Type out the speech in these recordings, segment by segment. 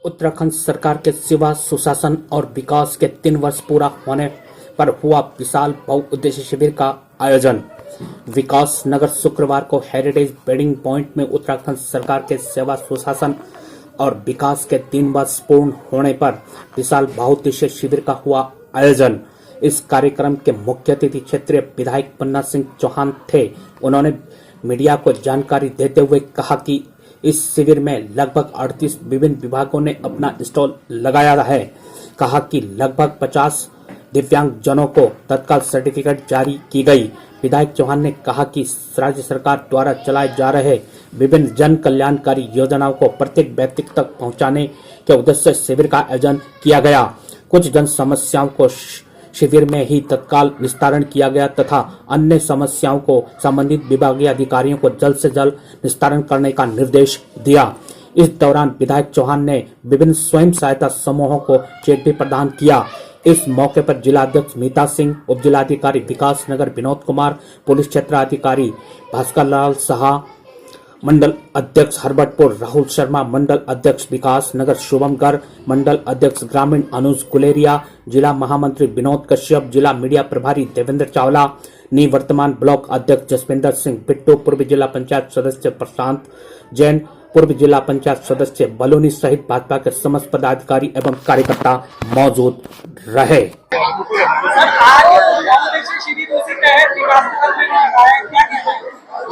उत्तराखंड सरकार के सेवा सुशासन और विकास के 3 वर्ष पूरा होने पर हुआ विशाल बहुउद्देशीय शिविर का आयोजन। विकास नगर शुक्रवार को हेरिटेज वेडिंग पॉइंट में उत्तराखंड सरकार के सेवा सुशासन और विकास के 3 वर्ष पूर्ण होने पर विशाल बहुउद्देशीय शिविर का हुआ आयोजन। इस कार्यक्रम के मुख्य अतिथि क्षेत्रीय विधायक पन्ना सिंह चौहान थे। उन्होंने मीडिया को जानकारी देते हुए कहा कि इस शिविर में लगभग 38 विभिन्न विभागों ने अपना स्टॉल लगाया है। कहा कि लगभग 50 दिव्यांग जनों को तत्काल सर्टिफिकेट जारी की गई। विधायक चौहान ने कहा कि राज्य सरकार द्वारा चलाए जा रहे विभिन्न जन कल्याणकारी योजनाओं को प्रत्येक व्यक्ति तक पहुंचाने के उद्देश्य से शिविर का आयोजन किया गया। कुछ जन समस्याओं को शिविर में ही तत्काल निस्तारण किया गया तथा अन्य समस्याओं को संबंधित विभागीय अधिकारियों को जल्द से जल्द निस्तारण करने का निर्देश दिया। इस दौरान विधायक चौहान ने विभिन्न स्वयं सहायता समूहों को चेक भी प्रदान किया। इस मौके पर जिलाध्यक्ष मीता सिंह, उप जिलाधिकारी विकास नगर विनोद कुमार, पुलिस क्षेत्राधिकारी भास्कर लाल साहा, मंडल अध्यक्ष हरबटपुर राहुल शर्मा, मंडल अध्यक्ष विकास नगर शुभम गर्ग, मंडल अध्यक्ष ग्रामीण अनुज गुलेरिया, जिला महामंत्री विनोद कश्यप, जिला मीडिया प्रभारी देवेंद्र चावला, निवर्तमान ब्लॉक अध्यक्ष जसविंदर सिंह बिट्टू, पूर्व जिला पंचायत सदस्य प्रशांत जैन, पूर्व जिला पंचायत सदस्य बलोनी सहित भाजपा के समस्त पदाधिकारी एवं कार्यकर्ता मौजूद रहे।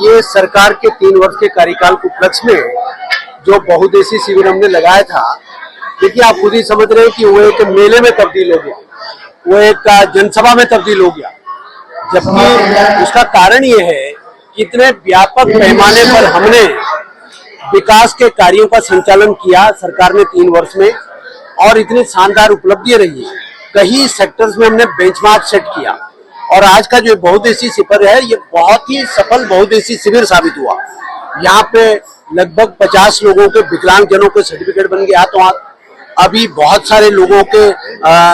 ये सरकार के 3 वर्ष के कार्यकाल के उपलक्ष्य में जो बहुउद्देशीय शिविर हमने लगाया था, देखिए आप खुद ही समझ रहे हैं कि वो एक मेले में तब्दील हो गया, वो एक जनसभा में तब्दील हो गया। जबकि उसका कारण ये है कि इतने व्यापक पैमाने पर हमने विकास के कार्यों का संचालन किया सरकार ने 3 वर्ष में, और इतनी शानदार उपलब्धियां रही। कई सेक्टर्स में हमने बेंचमार्क सेट किया और आज का जो बहुउद्देशीय शिविर है ये बहुत ही सफल बहुउद्देशीय शिविर साबित हुआ। यहाँ पे लगभग 50 लोगों के विकलांग जनों के सर्टिफिकेट बन गए, तो अभी बहुत सारे लोगों के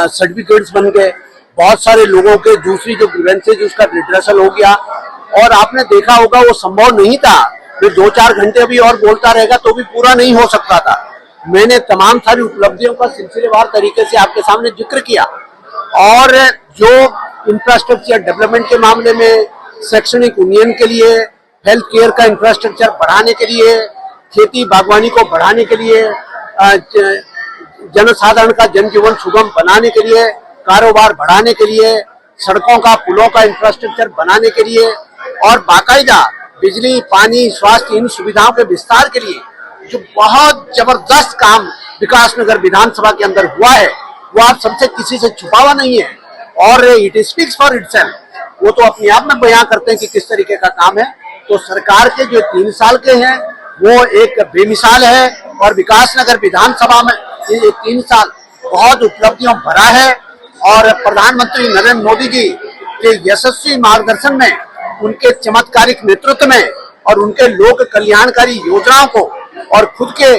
सर्टिफिकेट्स बन गए, बहुत सारे लोगों के दूसरी जो ग्रीवेंसेज उसका रिड्रेसल हो गया। और आपने देखा होगा वो संभव नहीं था, फिर 2-4 घंटे अभी और बोलता रहेगा तो भी पूरा नहीं हो सकता था। मैंने तमाम सारी उपलब्धियों का सिलसिलेवार तरीके से आपके सामने जिक्र किया, और जो इंफ्रास्ट्रक्चर डेवलपमेंट के मामले में, शैक्षणिक उन्नयन के लिए, हेल्थ केयर का इंफ्रास्ट्रक्चर बढ़ाने के लिए, खेती बागवानी को बढ़ाने के लिए, जनसाधारण का जनजीवन सुगम बनाने के लिए, कारोबार बढ़ाने के लिए, सड़कों का पुलों का इंफ्रास्ट्रक्चर बनाने के लिए, और बाकायदा बिजली, पानी, स्वास्थ्य इन सुविधाओं के विस्तार के लिए जो बहुत जबरदस्त काम विकास नगर विधानसभा के अंदर हुआ है, वो आप सबसे किसी से छुपा हुआ नहीं है, और इट स्पीक्स फॉर इटसेल्फ। वो तो अपने आप में बयां करते हैं कि किस तरीके का काम है। तो सरकार के जो 3 साल के हैं वो एक बेमिसाल है, और विकास नगर विधानसभा में ये 3 साल बहुत उपलब्धियों भरा है। और प्रधानमंत्री नरेंद्र मोदी जी के यशस्वी मार्गदर्शन में, उनके चमत्कारिक नेतृत्व में और उनके लोक कल्याणकारी योजनाओं को और खुद के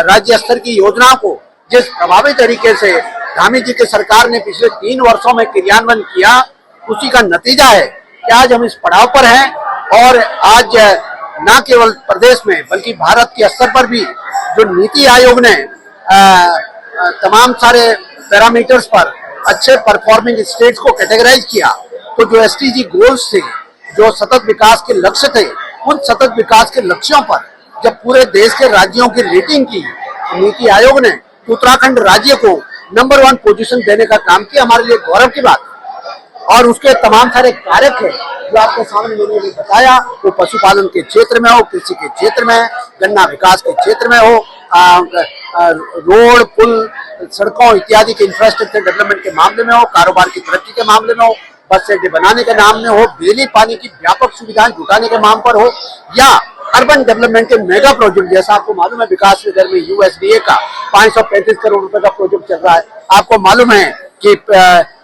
राज्य स्तर की योजनाओं को जिस प्रभावी तरीके से धामी जी के सरकार ने पिछले 3 वर्षों में क्रियान्वयन किया, उसी का नतीजा है कि आज हम इस पड़ाव पर हैं। और आज न केवल प्रदेश में बल्कि भारत के स्तर पर भी जो नीति आयोग ने तमाम सारे पैरामीटर्स पर अच्छे परफॉर्मिंग स्टेट्स को कैटेगराइज किया, तो जो एसडीजी गोल्स थे, जो सतत विकास के लक्ष्य थे, उन सतत विकास के लक्ष्यों पर जब पूरे देश के राज्यों की रेटिंग की नीति आयोग ने, तो उत्तराखंड राज्य को नंबर 1 पोजीशन देने का काम किया। हमारे लिए गौरव की बात। और उसके तमाम सारे कारक है जो आपके सामने मैंने भी बताया, वो पशुपालन के क्षेत्र में हो, कृषि के क्षेत्र में, गन्ना विकास के क्षेत्र में हो, रोड, पुल, सड़कों इत्यादि के इंफ्रास्ट्रक्चर डेवलपमेंट के मामले में हो, कारोबार की तरक्की के मामले में हो, बस अड्डे बनाने के नाम में हो, बिजली पानी की व्यापक सुविधाएं जुटाने के नाम पर हो, या अर्बन डेवलपमेंट के मेगा प्रोजेक्ट, जैसा आपको मालूम है विकास नगर में यूएसडीए का 535 करोड़ रुपए का प्रोजेक्ट चल रहा है। आपको मालूम है कि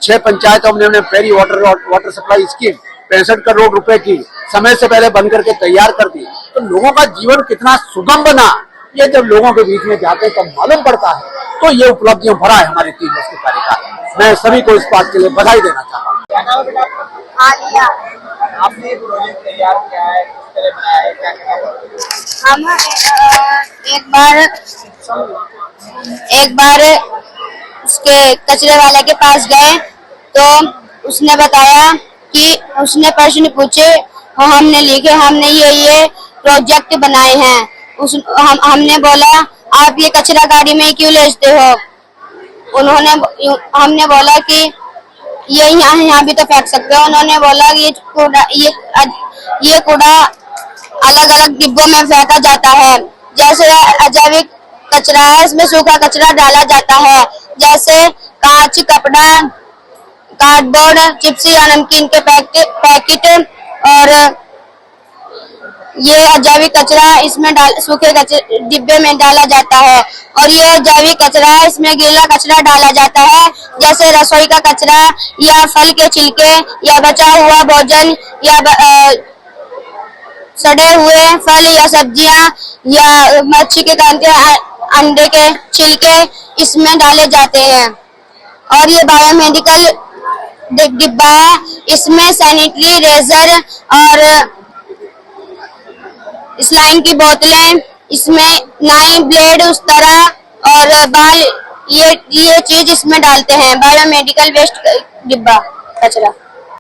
6 पंचायतों में हमने फ्रेरी वाटर सप्लाई स्कीम 65 करोड़ रुपए की समय से पहले बन करके तैयार कर दी। तो लोगों का जीवन कितना सुगम बना, ये जब लोगों के बीच में जाते तब मालूम पड़ता है। तो ये उपलब्धियां भरा है हमारे 3 वर्ष के कार्यकाल। मैं सभी को इस बात के लिए बधाई देना चाहता हूँ। आपने प्रोजेक्ट तैयार किया है, किस तरह बनाया है, क्या क्या? हम एक बार एक बार उसके कचरे वाले के पास गए तो उसने बताया कि उसने प्रश्न पूछे और हमने लिखे, हमने ये प्रोजेक्ट बनाए हैं। हमने बोला आप ये कचरा गाड़ी में क्यों लेते हो? हमने बोला कि ये यहाँ भी तो फेंक सकते हो। उन्होंने बोला ये कूड़ा अलग अलग डिब्बों में फेंका जाता है। जैसे अजैविक कचरा है, इसमें सूखा कचरा डाला जाता है, जैसे कांच, कपड़ा, कार्डबोर्ड, चिप्स या नमकीन के पैकेट और ये अजैविक कचरा इसमें सूखे डिब्बे में डाला जाता है। और ये जैविक कचरा है, इसमें गीला कचरा डाला जाता है, जैसे रसोई का कचरा या फल के छिलके या बचा हुआ भोजन या सड़े हुए फल या सब्जियां या मच्छी के कांटे, अंडे के छिलके इसमें डाले जाते हैं। और ये बायोमेडिकल डिब्बा है, इसमें सैनिटरी रेजर और स्लाइन की बोतलें, इसमें नाई, ब्लेड, उस तरह और बाल, ये चीज इसमें डालते हैं। बायोमेडिकल वेस्ट डिब्बा कचरा।